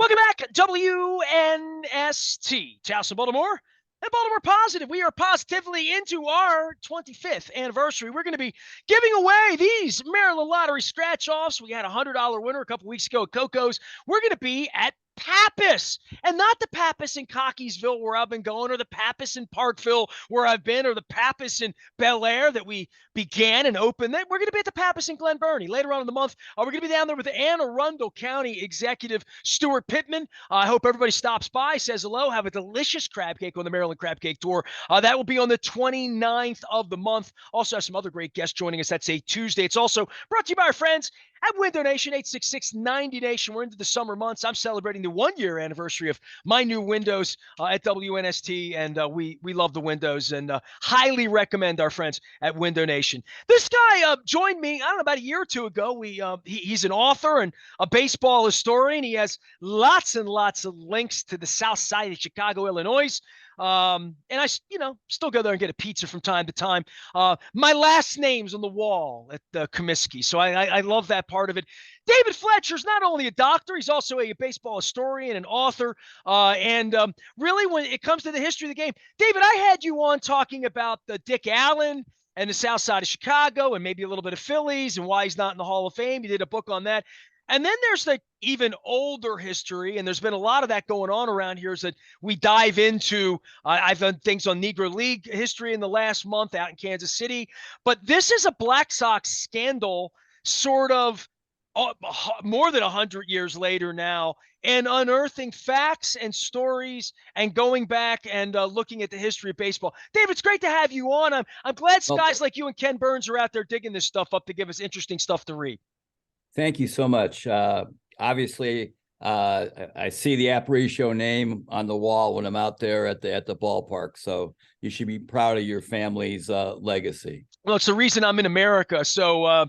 Welcome back, WNST. Charleston, Baltimore, and Baltimore Positive. We are positively into our 25th anniversary. We're going to be giving away these Maryland Lottery scratch-offs. We had a $100 winner a couple weeks ago at Coco's. We're going to be at Pappas, and not the Pappas in Cockeysville where I've been going, or the Pappas in Parkville where I've been, or the Pappas in Bel Air that we began and opened. We're going to be at the Pappas in Glen Burnie later on in the month. We're going to be down there with the Anne Arundel County Executive Stuart Pittman. I hope everybody stops by, says hello, have a delicious crab cake on the Maryland Crab Cake Tour. That will be on the 29th of the month. Also have some other great guests joining us. That's a Tuesday. It's also brought to you by our friends at Window Nation, 866-90Nation. We're into the summer months. I'm celebrating the 1-year anniversary of my new windows at WNST, and we love the windows and highly recommend our friends at Window Nation. This guy joined me, I don't know, about a year or two ago. He's an author and a baseball historian. He has lots and lots of links to the South Side of Chicago, Illinois. And I, still go there and get a pizza from time to time. My last name's on the wall at the Comiskey, so I love that part of it. David Fletcher's not only a doctor, he's also a baseball historian and author. Really, when it comes to the history of the game, David, I had you on talking about the Dick Allen and the South Side of Chicago and maybe a little bit of Phillies and why he's not in the Hall of Fame. You did a book on that. And then there's the even older history, and there's been a lot of that going on around here, is that we dive into. I've done things on Negro League history in the last month out in Kansas City, but this is a Black Sox scandal sort of more than 100 years later now, and unearthing facts and stories and going back and looking at the history of baseball. David, it's great to have you on. I'm glad guys like you and Ken Burns are out there digging this stuff up to give us interesting stuff to read. Thank you so much. Obviously, I see the Aparicio name on the wall when I'm out there at the ballpark. So you should be proud of your family's legacy. Well, it's the reason I'm in America. So, I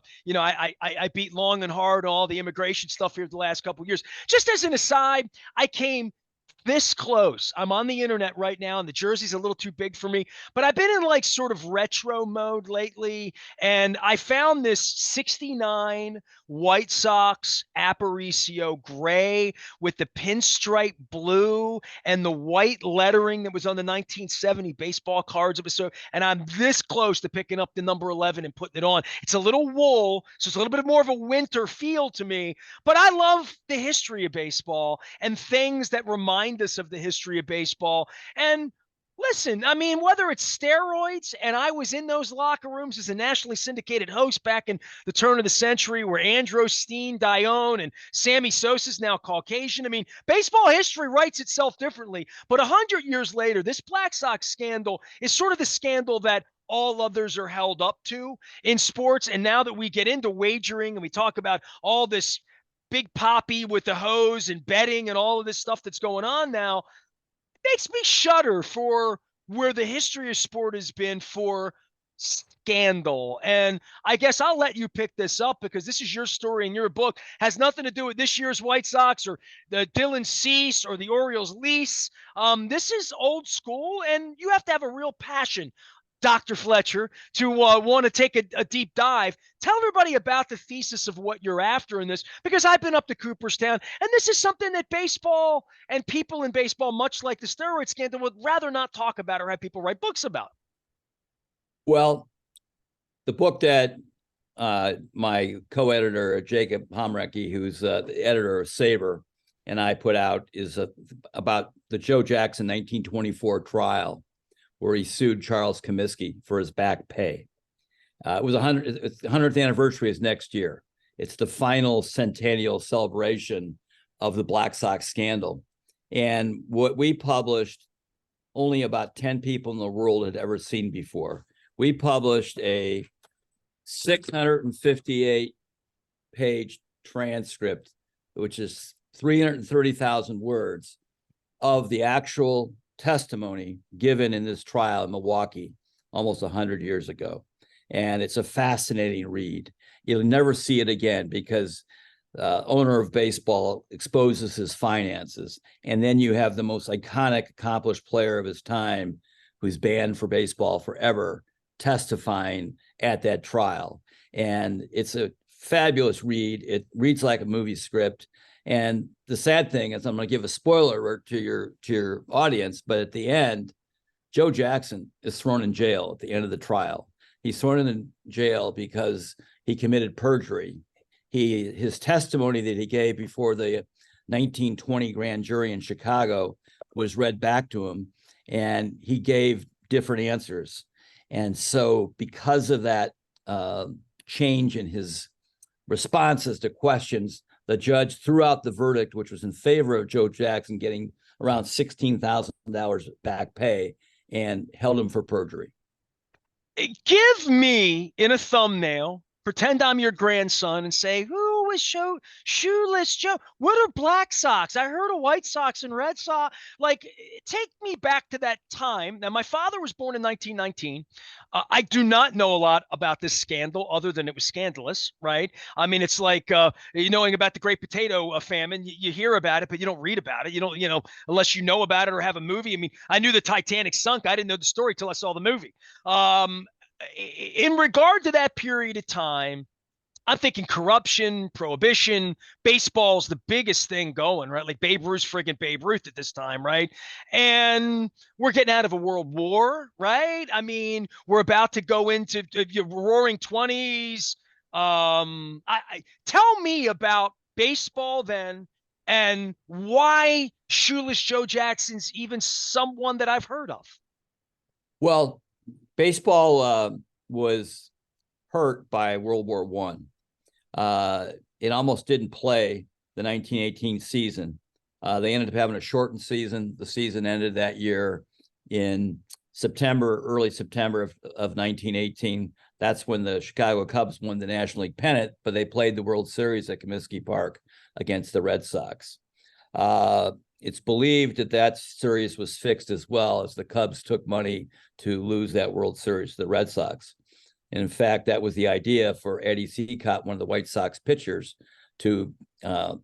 beat long and hard on all the immigration stuff here the last couple of years. Just as an aside, I came this close. I'm on the internet right now, and the jersey's a little too big for me, but I've been in like sort of retro mode lately, and I found this 69 White Sox Aparicio gray with the pinstripe blue and the white lettering that was on the 1970 baseball cards episode, and I'm this close to picking up the number 11 and putting it on. It's a little wool, so it's a little bit more of a winter feel to me, but I love the history of baseball and things that remind us of the history of baseball. And listen, I mean, whether it's steroids, and I was in those locker rooms as a nationally syndicated host back in the turn of the century where Andros Steen, Dione, and Sammy Sosa's now Caucasian. I mean, baseball history writes itself differently. But 100 years later, this Black Sox scandal is sort of the scandal that all others are held up to in sports. And now that we get into wagering and we talk about all this Big Poppy with the hose and betting and all of this stuff that's going on now, it makes me shudder for where the history of sport has been for scandal. And I guess I'll let you pick this up because this is your story and your book. Has nothing to do with this year's White Sox or the Dylan Cease or the Orioles lease. This is old school, and you have to have a real passion, Dr. Fletcher, to want to take a deep dive. Tell everybody about the thesis of what you're after in this, because I've been up to Cooperstown, and this is something that baseball and people in baseball, much like the steroid scandal, would rather not talk about or have people write books about. Well, the book that my co-editor, Jacob Homrecki, who's the editor of Saber, and I put out is about the Joe Jackson 1924 trial, where he sued Charles Comiskey for his back pay. It was 100th anniversary is next year. It's the final centennial celebration of the Black Sox scandal. And what we published, only about 10 people in the world had ever seen before. We published a 658-page transcript, which is 330,000 words, of the actual testimony given in this trial in Milwaukee almost 100 years ago. And it's a fascinating read. You'll never see it again because owner of baseball exposes his finances. And then you have the most iconic, accomplished player of his time, who's banned for baseball forever, testifying at that trial. And it's a fabulous read. It reads like a movie script. And the sad thing is, I'm going to give a spoiler alert to your audience, but at the end, Joe Jackson is thrown in jail at the end of the trial. He's thrown in jail because he committed perjury. His testimony that he gave before the 1920 grand jury in Chicago was read back to him, and he gave different answers. And so because of that change in his responses to questions, the judge threw out the verdict, which was in favor of Joe Jackson getting around $16,000 back pay, and held him for perjury. Give me in a thumbnail, pretend I'm your grandson and say, who was Shoeless Joe? What are Black Sox? I heard of White Sox and Red Sox. Like, take me back to that time. Now, my father was born in 1919. I do not know a lot about this scandal other than it was scandalous, right? I mean, it's like knowing about the Great Potato Famine. You hear about it, but you don't read about it. You don't, unless you know about it or have a movie. I mean, I knew the Titanic sunk. I didn't know the story till I saw the movie. In regard to that period of time, I'm thinking corruption, prohibition, baseball's the biggest thing going, right? Like Babe Ruth, friggin' Babe Ruth at this time, right? And we're getting out of a world war, right? I mean, we're about to go into roaring 20s. Tell me about baseball then, and why Shoeless Joe Jackson's even someone that I've heard of. Well, baseball was hurt by World War I. It almost didn't play the 1918 season. They ended up having a shortened season. The season ended that year in early September of 1918. That's when the Chicago Cubs won the National League pennant, but they played the World Series at Comiskey Park against the Red Sox. It's believed that series was fixed as well, as the Cubs took money to lose that World Series to the Red Sox. And in fact, that was the idea for Eddie Seacott, one of the White Sox pitchers, to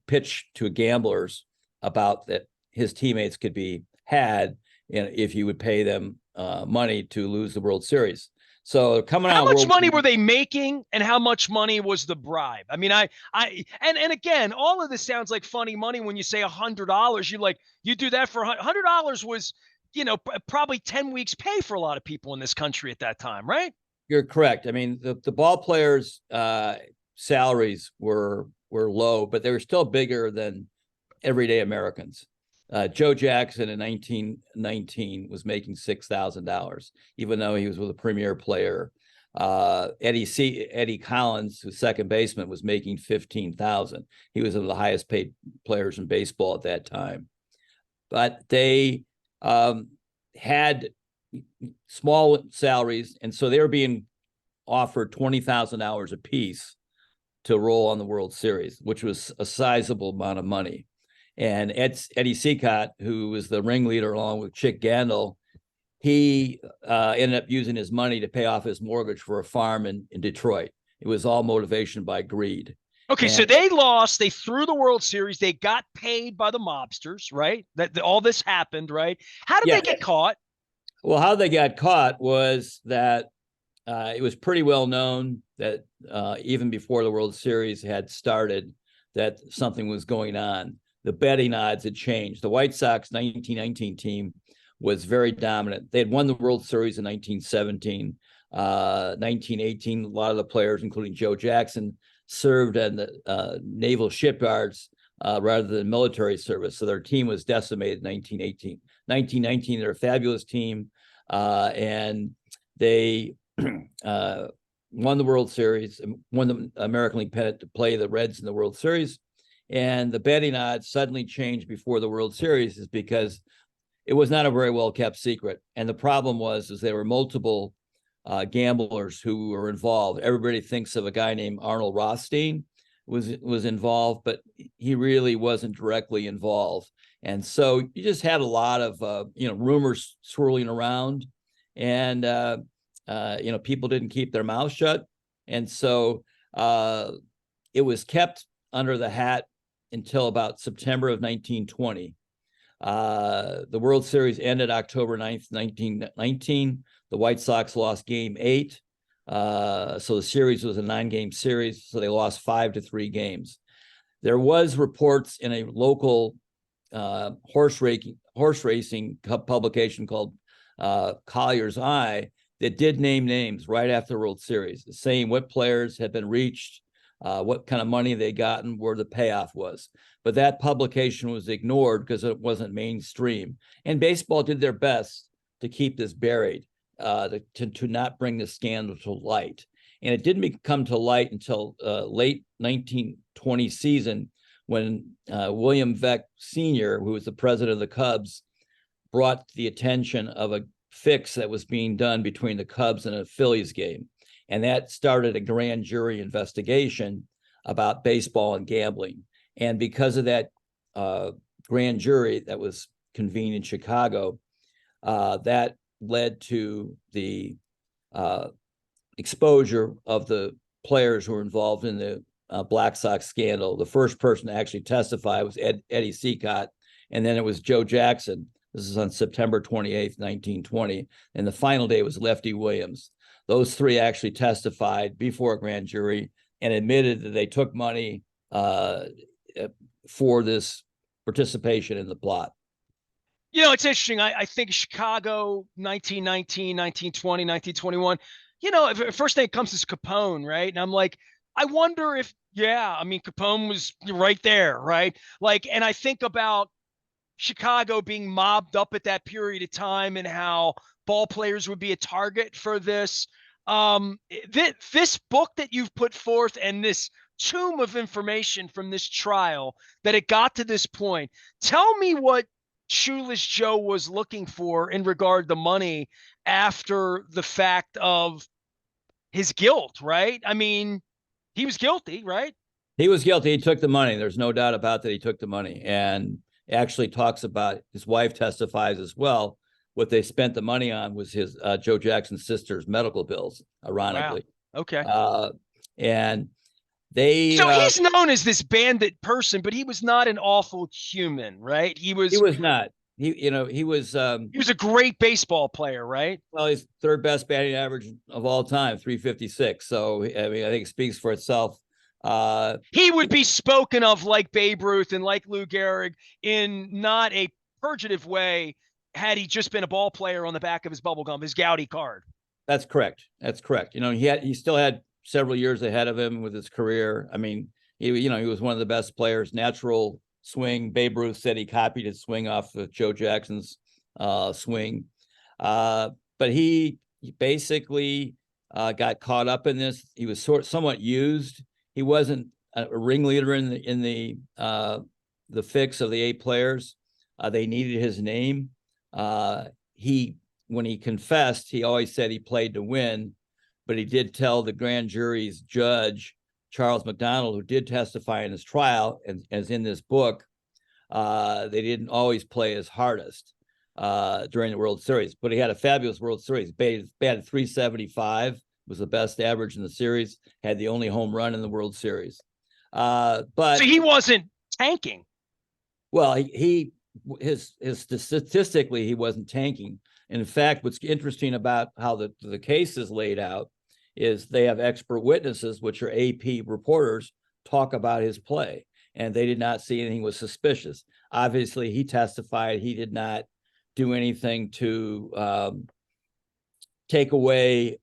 pitch to gamblers about that his teammates could be had if he would pay them money to lose the World Series. So coming out, how much money were they making, and how much money was the bribe? I mean, and again, all of this sounds like funny money when you say $100. You do that for $100 was, probably 10 weeks pay for a lot of people in this country at that time, right? You're correct. I mean, the ball players' salaries were low, but they were still bigger than everyday Americans. Joe Jackson in 1919 was making $6,000, even though he was with a premier player. Eddie Collins, who's second baseman, was making $15,000. He was one of the highest paid players in baseball at that time. But they had small salaries, and so they were being offered $20,000 a piece to roll on the World Series, which was a sizable amount of money. And Eddie Seacott, who was the ringleader along with Chick Gandil, he ended up using his money to pay off his mortgage for a farm in Detroit. It was all motivation by greed. Okay, so they lost. They threw the World Series. They got paid by the mobsters, right? That all this happened, right? How did they get caught? Well, how they got caught was that it was pretty well known that even before the World Series had started, that something was going on. The betting odds had changed. The White Sox 1919 team was very dominant. They had won the World Series in 1917. 1918, a lot of the players, including Joe Jackson, served in the naval shipyards rather than military service. So their team was decimated in 1918. 1919, they're a fabulous team, and they won the World Series, won the American League pennant to play the Reds in the World Series. And the betting odds suddenly changed before the World Series is because it was not a very well kept secret. And the problem was there were multiple gamblers who were involved. Everybody thinks of a guy named Arnold Rothstein was involved, but he really wasn't directly involved. And so you just had a lot of rumors swirling around, and people didn't keep their mouths shut. And so it was kept under the hat until about September of 1920. The World Series ended October 9th, 1919. The White Sox lost game 8. So the series was a 9-game series. So they lost 5-3 games. There was reports in a local horse racing publication called Collier's Eye that did name names right after the World Series, saying what players had been reached, what kind of money they gotten, where the payoff was. But that publication was ignored because it wasn't mainstream. And baseball did their best to keep this buried, to not bring the scandal to light. And it didn't come to light until late 1920 season when William Veeck Sr., who was the president of the Cubs, brought the attention of a fix that was being done between the Cubs and a Phillies game. And that started a grand jury investigation about baseball and gambling. And because of that grand jury that was convened in Chicago, that led to the exposure of the players who were involved in the Black Sox scandal. The first person to actually testify was Eddie Seacott, and then it was Joe Jackson. This is on September 28th, 1920, and the final day was Lefty Williams. Those three actually testified before a grand jury and admitted that they took money for this participation in the plot. You know, it's interesting. I think Chicago, 1919, 1920, 1921, you know, first thing that comes is Capone, right? And I'm like, I wonder if, yeah, I mean, Capone was right there, right? Like, and I think about Chicago being mobbed up at that period of time and how ball players would be a target for this. This book that you've put forth and this tomb of information from this trial that it got to this point, tell me what Shoeless Joe was looking for in regard to money after the fact of his guilt, right? I mean, he was guilty, right? He was guilty. He took the money. There's no doubt about that. He took the money, and actually talks about, his wife testifies as well. What they spent the money on was his Joe Jackson's sister's medical bills, ironically. Wow. Okay. And they. So he's known as this bandit person, but he was not an awful human, right? He was not. He was a great baseball player, right? Well, he's third best batting average of all time, 356. So I mean, I think it speaks for itself. He would be spoken of like Babe Ruth and like Lou Gehrig in not a purgative way had he just been a ball player on the back of his bubble gum, his Gowdy card. That's correct. That's correct. You know, he still had several years ahead of him with his career. I mean, he was one of the best players, natural swing. Babe Ruth said he copied his swing off of Joe Jackson's swing. But he basically got caught up in this. He was somewhat used. He wasn't a ringleader in the fix of the 8 players. They needed his name. When he confessed, he always said he played to win, but he did tell the grand jury's judge, Charles McDonald, who did testify in his trial, and as in this book, they didn't always play his hardest during the World Series, but he had a fabulous World Series. Batted 375, was the best average in the series, had the only home run in the World Series. But so he wasn't tanking. Well, his statistically, he wasn't tanking. And in fact, what's interesting about how the case is laid out is they have expert witnesses, which are AP reporters, talk about his play, and they did not see anything was suspicious. Obviously, he testified he did not do anything to take away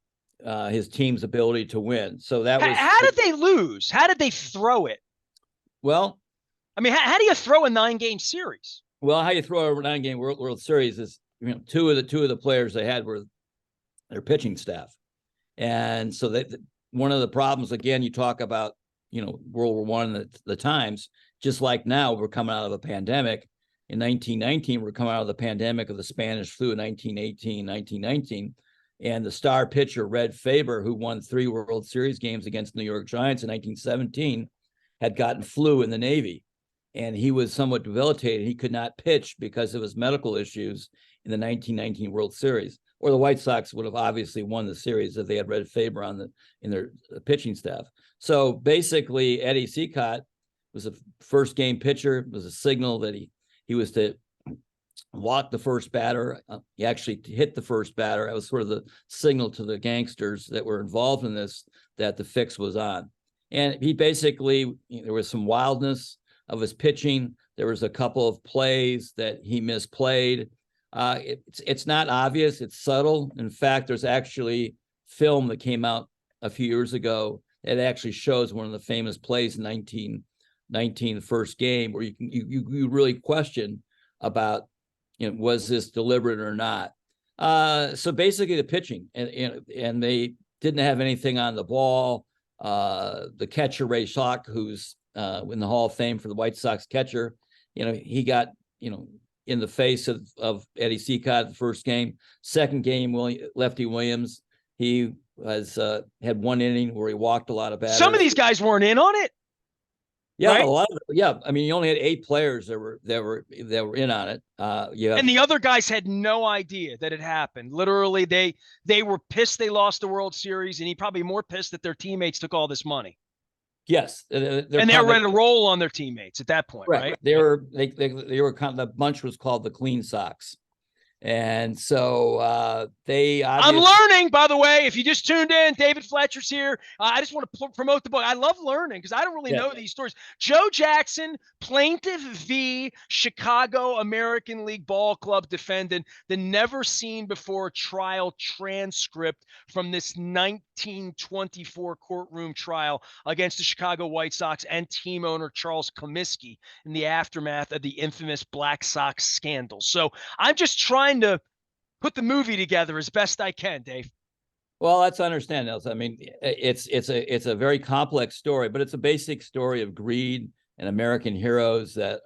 his team's ability to win. So that was. How did they lose? How did they throw it? Well, I mean, how do you throw a 9-game series? Well, how you throw a 9-game World Series is, two of the players they had were their pitching staff, and so one of the problems, again, you talk about World War I, the times, just like now we're coming out of a pandemic. In 1919, we're coming out of the pandemic of the Spanish flu in 1918, 1919. And the star pitcher, Red Faber, who won 3 World Series games against New York Giants in 1917, had gotten flu in the Navy. And he was somewhat debilitated. He could not pitch because of his medical issues in the 1919 World Series. Or the White Sox would have obviously won the series if they had Red Faber in their pitching staff. So basically, Eddie Seacott was a first game pitcher. It was a signal that he was to walk the first batter. He actually hit the first batter. That was sort of the signal to the gangsters that were involved in this that the fix was on. And he basically, there was some wildness of his pitching. There was a couple of plays that he misplayed. It's not obvious. It's subtle. In fact, there's actually film that came out a few years ago that actually shows one of the famous plays in 1919, the first game, where you really question about, was this deliberate or not? So basically the pitching, and they didn't have anything on the ball. The catcher, Ray Schock, who's in the Hall of Fame for the White Sox catcher, he got, in the face of Eddie Seacott the first game. Second game, Lefty Williams, he had one inning where he walked a lot of batters. Some of these guys weren't in on it. Yeah, right? a lot of it. Yeah, I mean, you only had 8 players that were in on it. And the other guys had no idea that it happened. Literally, they were pissed they lost the World Series, and he probably more pissed that their teammates took all this money. Yes, and they were ready to roll on their teammates at that point, right? They were kind of, the bunch was called the Clean Sox. And so I'm learning, by the way, if you just tuned in, David Fletcher's here. I just want to promote the book. I love learning because I don't really know these stories. Joe Jackson, Plaintiff v. Chicago American League Ball Club defendant, the never seen before trial transcript from this 1924 courtroom trial against the Chicago White Sox and team owner Charles Comiskey in the aftermath of the infamous Black Sox scandal. So I'm just trying to put the movie together as best I can, Dave. Well, that's understandable. I mean, it's a very complex story, but it's a basic story of greed and American heroes that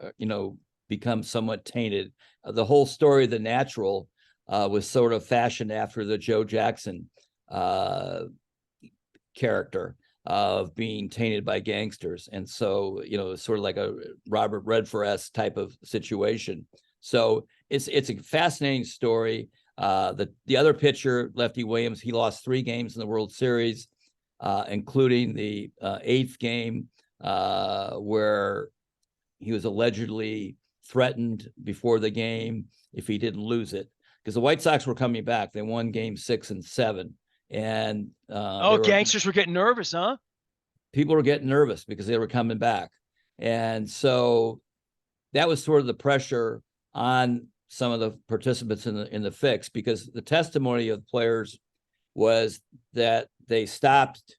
become somewhat tainted. The whole story of The Natural was sort of fashioned after the Joe Jackson character of being tainted by gangsters, and so sort of like a Robert Redford-esque type of situation. So it's a fascinating story. The other pitcher, Lefty Williams, he lost 3 games in the World Series, including the 8th game where he was allegedly threatened before the game if he didn't lose it, because the White Sox were coming back. They won game 6 and 7. And gangsters were getting nervous, huh? People were getting nervous because they were coming back. And so that was sort of the pressure on some of the participants in the fix, because the testimony of the players was that they stopped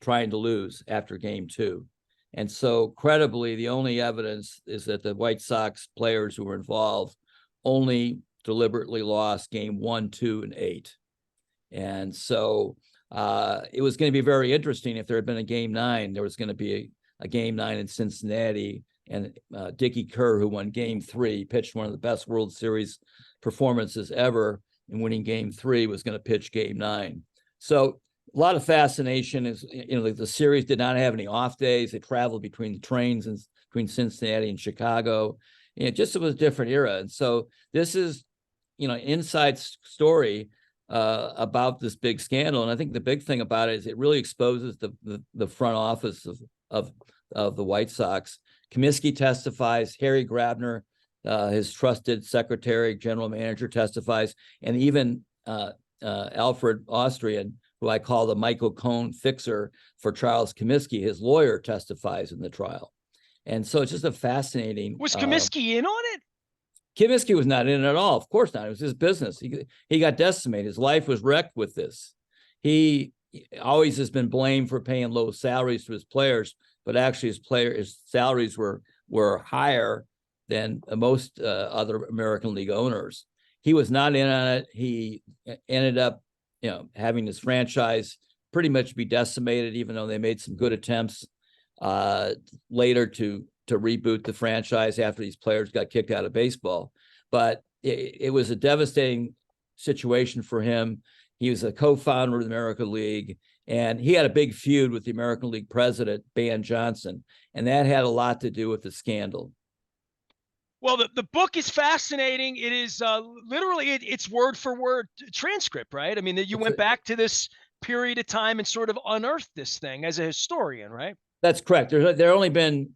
trying to lose after game 2. And so credibly, the only evidence is that the White Sox players who were involved only deliberately lost game 1, 2, and 8. And so it was going to be very interesting if there had been a game 9. There was going to be a game 9 in Cincinnati, and Dickie Kerr, who won game 3, pitched one of the best World Series performances ever in winning game 3, was going to pitch game 9. So a lot of fascination is, the series did not have any off days. They traveled between the trains and between Cincinnati and Chicago. It was a different era. And so this is, inside story about this big scandal. And I think the big thing about it is it really exposes the front office of the White Sox. Comiskey testifies, Harry Grabner, his trusted secretary, general manager, testifies, and even Alfred Austrian, who I call the Michael Cohn fixer for Charles Comiskey, his lawyer, testifies in the trial. And so it's just a fascinating. Was Comiskey in on it? Comiskey was not in at all. Of course not. It was his business. He got decimated. His life was wrecked with this. He always has been blamed for paying low salaries to his players, but actually his salaries were higher than most other American League owners. He was not in on it. He ended up, having his franchise pretty much be decimated, even though they made some good attempts later to reboot the franchise after these players got kicked out of baseball. But it was a devastating situation for him. He was a co-founder of the American League, and he had a big feud with the American League president, Ban Johnson, and that had a lot to do with the scandal. Well, the book is fascinating. It is literally, it's word for word transcript, right? I mean, you went back to this period of time and sort of unearthed this thing as a historian, right? That's correct. There only been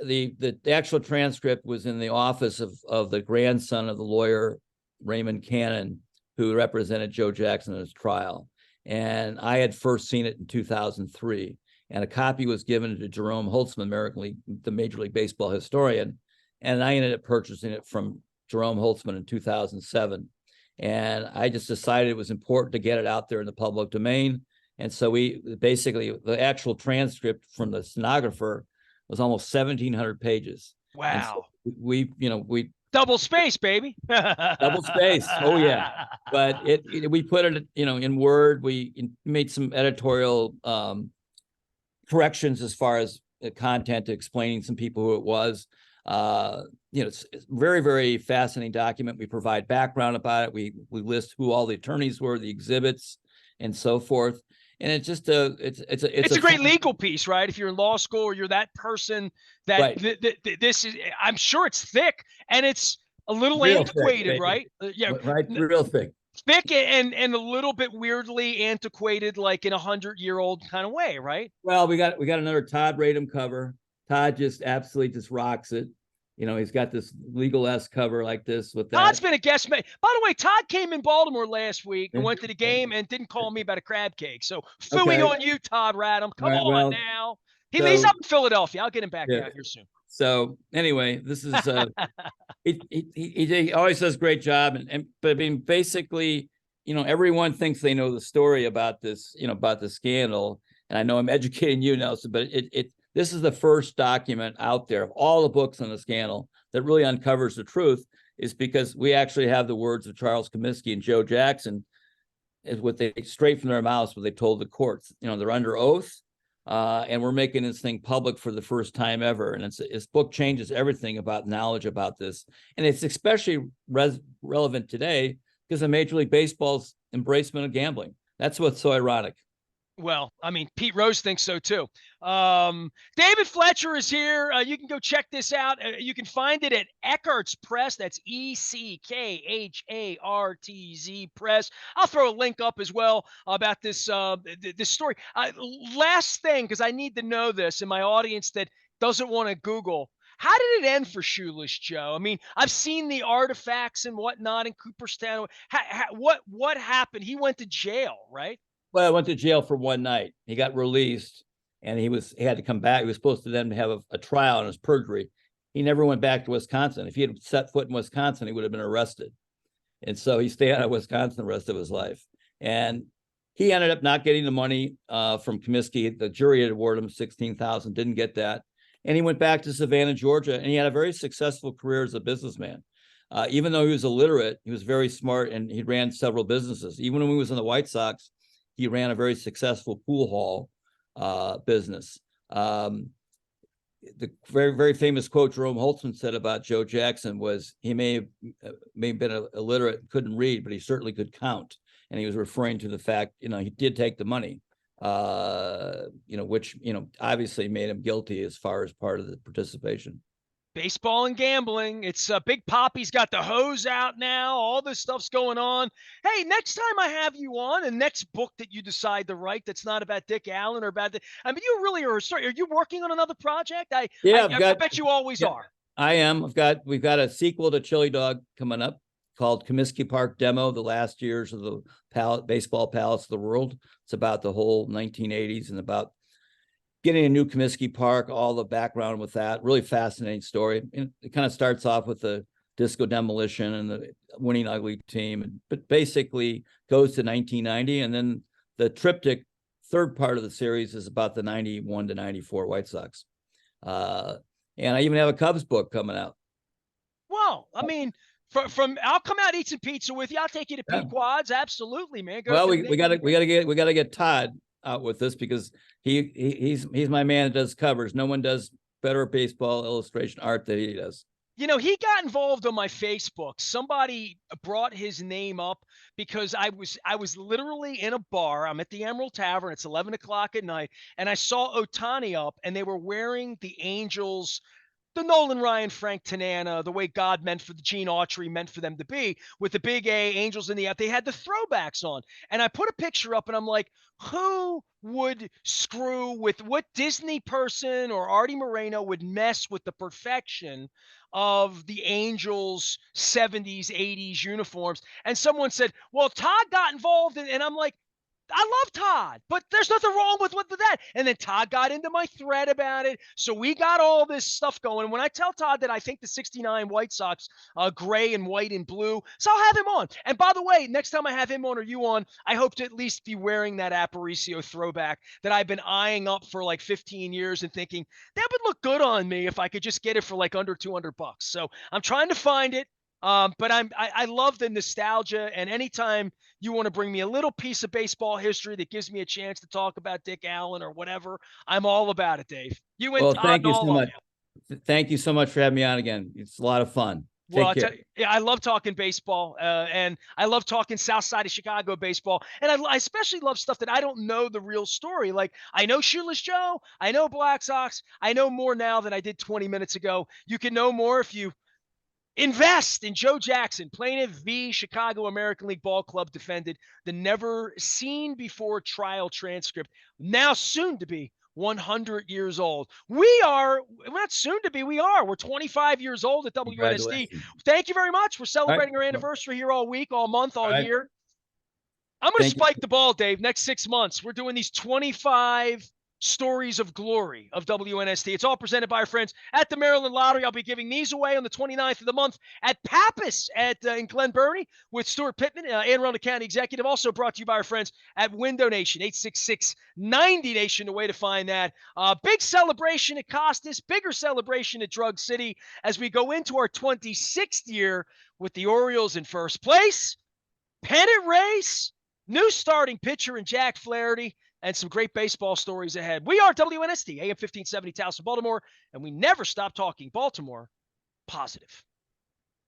the actual transcript was in the office of the grandson of the lawyer, Raymond Cannon, who represented Joe Jackson in his trial. And I had first seen it in 2003. and a copy was given to Jerome Holtzman, the Major League Baseball historian, and I ended up purchasing it from Jerome Holtzman in 2007. And I just decided it was important to get it out there in the public domain. And so we basically, the actual transcript from the stenographer was almost 1,700 pages. Wow. So we double space, baby. double space. Oh yeah. But we put it, in Word. We made some editorial corrections as far as the content, explaining some people who it was. It's very, very fascinating document. We provide background about it. We list who all the attorneys were, the exhibits, and so forth. And it's just it's a great legal piece, right? If you're in law school or you're that person that right. This is, I'm sure it's thick and it's a little real antiquated, thick, right? Yeah, right. Real thick. Thick and a little bit weirdly antiquated, like in 100-year-old kind of way, right? Well, we got another Todd Radom cover. Todd just absolutely just rocks it. He's got this legal-esque cover like this with that. Todd's been a guest. By the way, Todd came in Baltimore last week and went to the game and didn't call me about a crab cake. So phooey on you, Todd Radom. Come on now. He's up in Philadelphia. I'll get him back out here soon. So anyway, this is he always does a great job. But I mean, basically, everyone thinks they know the story about this, about the scandal. And I know I'm educating you, Nelson, but this is the first document out there of all the books on the scandal that really uncovers the truth, is because we actually have the words of Charles Comiskey and Joe Jackson, is what they straight from their mouths, what they told the courts. They're under oath, and we're making this thing public for the first time ever. And this book changes everything about knowledge about this. And it's especially relevant today because of Major League Baseball's embracement of gambling. That's what's so ironic. Well, I mean, Pete Rose thinks so too. David Fletcher is here. You can go check this out. You can find it at Eckhartz Press. That's ECKHARTZ Press. I'll throw a link up as well about this this story. Last thing, because I need to know this, and my audience that doesn't want to Google. How did it end for Shoeless Joe? I mean, I've seen the artifacts and whatnot in Cooperstown. What happened? He went to jail, right? Well, I went to jail for one night. He got released, and he had to come back. He was supposed to then have a trial on his perjury. He never went back to Wisconsin. If he had set foot in Wisconsin, he would have been arrested. And so he stayed out of Wisconsin the rest of his life. And he ended up not getting the money from Comiskey. The jury had awarded him $16,000, didn't get that. And he went back to Savannah, Georgia, and he had a very successful career as a businessman. Even though he was illiterate, he was very smart, and he ran several businesses. Even when he was in the White Sox, he ran a very successful pool hall business. The very, very famous quote Jerome Holtzman said about Joe Jackson was, he may have been illiterate, couldn't read, but he certainly could count. And he was referring to the fact, he did take the money, which, obviously made him guilty as far as part of the participation. Baseball and gambling. It's Big Poppy's got the hose out now. All this stuff's going on. Hey, next time I have you on, and next book that you decide to write that's not about Dick Allen or about I mean, you really are. Sorry, are you working on another project? I bet you always are. I am. We've got a sequel to Chili Dog coming up called Comiskey Park Demo: The Last Years of the Baseball Palace of the World. It's about the whole 1980s and about getting a new Comiskey Park, all the background with that. Really fascinating story. And it kind of starts off with the disco demolition and the winning ugly team, but basically goes to 1990. And then the triptych third part of the series is about the 91 to 94 White Sox. And I even have a Cubs book coming out. Well, I mean, from I'll come out, eat some pizza with you. I'll take you to Pequod's. Absolutely, man. We gotta get Todd out with this because he's my man that does covers. No one does better baseball illustration art than he does. He got involved on my Facebook. Somebody brought his name up because I was literally in a bar. I'm at the Emerald Tavern. It's 11 o'clock at night, and I saw Ohtani up, and they were wearing the Angels, the Nolan Ryan, Frank Tanana, the way God meant for the Gene Autry meant for them to be, with the big A, Angels in the F. They had the throwbacks on. And I put a picture up, and I'm like, who would screw with what Disney person or Artie Moreno would mess with the perfection of the Angels 70s, 80s uniforms? And someone said, well, Todd got involved. And I'm like, I love Todd, but there's nothing wrong with that. And then Todd got into my thread about it. So we got all this stuff going. And when I tell Todd that I think the 69 White Sox, gray and white and blue, so I'll have him on. And by the way, next time I have him on or you on, I hope to at least be wearing that Aparicio throwback that I've been eyeing up for like 15 years and thinking that would look good on me if I could just get it for like under $200. So I'm trying to find it. But I love the nostalgia, and anytime you want to bring me a little piece of baseball history that gives me a chance to talk about Dick Allen or whatever, I'm all about it, Dave. You and Well, Todd thank and you all so of much. you. Thank you so much for having me on again. It's a lot of fun. Well, Take I'll tell care. you, yeah, I love talking baseball, and I love talking South Side of Chicago baseball, and I especially love stuff that I don't know the real story. Like I know Shoeless Joe, I know Black Sox, I know more now than I did 20 minutes ago. You can know more if you invest in Joe Jackson, plaintiff v. Chicago American League Ball Club defended the never seen before trial transcript, now soon to be 100 years old. We're not soon to be, we're 25 years old at WNST. Congratulations. Thank you very much. We're All right. celebrating our anniversary here all week, all month, All all right. year. I'm going to Thank you. spike the ball, Dave. Next 6 months, we're doing these 25 stories of glory of WNST. It's all presented by our friends at the Maryland Lottery. I'll be giving these away on the 29th of the month at Pappas in Glen Burnie with Stuart Pittman, Anne Arundel County Executive. Also brought to you by our friends at Window Nation, 866-90 Nation, the way to find that. Big celebration at Costas, bigger celebration at Drug City as we go into our 26th year with the Orioles in first place. Pennant race, new starting pitcher in Jack Flaherty, and some great baseball stories ahead. We are WNST, AM 1570 Towson, Baltimore, and we never stop talking Baltimore positive.